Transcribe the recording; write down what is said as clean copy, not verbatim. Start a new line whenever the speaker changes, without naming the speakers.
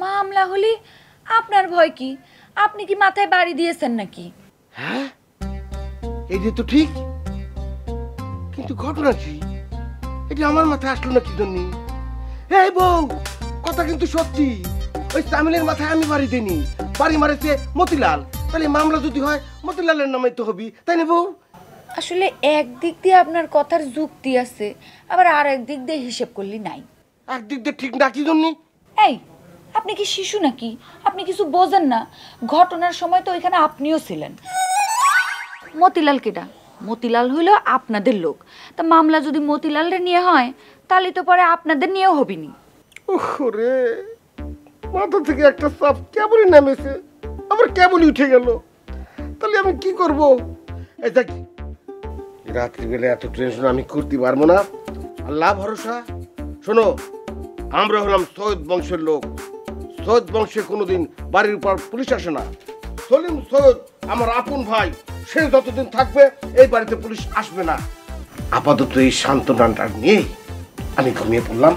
মামলা হলে আপনার ভয় কি? আপনি কি মাথায় বাড়ি দিয়েছেন নাকি?
হ্যাঁ, এই যে তো ঠিক, কিন্তু ঘটনা কি? এটা আমার মাথায় আসলো না কি জন্য? এই বউ, কথা কিন্তু সত্যি। ওই তামিলের মাথায় আমি বাড়ি দিইনি, বাড়ি মারেছে মতিলাল। তাহলে মামলা যদি হয় মতিলালের নামে তো হবি, তাই না বউ?
আসলে একদিক দিয়ে আপনার কথার যুক্তি আছে, আবার আর একদিক দিয়ে হিসেব করলি নাই।
একদিক দিয়ে ঠিক না কি জন্য?
এই, আপনি কি শিশু নাকি? আপনি কিছু বোঝেন না? ঘটনার সময় তো ওইখানে আপনিও ছিলেন। মতিলাল কেডা? মতিলাল হইল আপনাদের লোক। তা মামলা যদি মতিলালের নিয়ে হয় তাহলে তো পরে আপনাদের নিয়েও হবিনি।
ওরে, মাথা থেকে একটা চাপ কেবলই নামেছে, আবার কেবলই উঠে গেল। তাহলে আমি কি করব? এই দেখ, রাত্রিবেলা এত টেনশন আমি করতে পারবো না। আল্লাহ ভরসা। শোনো, আমরা হলাম সৈয়দ বংশের লোক। সৈয়দ বংশে কোনোদিন বাড়ির উপর পুলিশ আসে না। সলিম সৈয়দ আমার আপন ভাই, সে যতদিন থাকবে এই বাড়িতে পুলিশ আসবে না। আপাতত এই সান্ত্বনাটা নিয়ে আমি ঘুমিয়ে পড়লাম।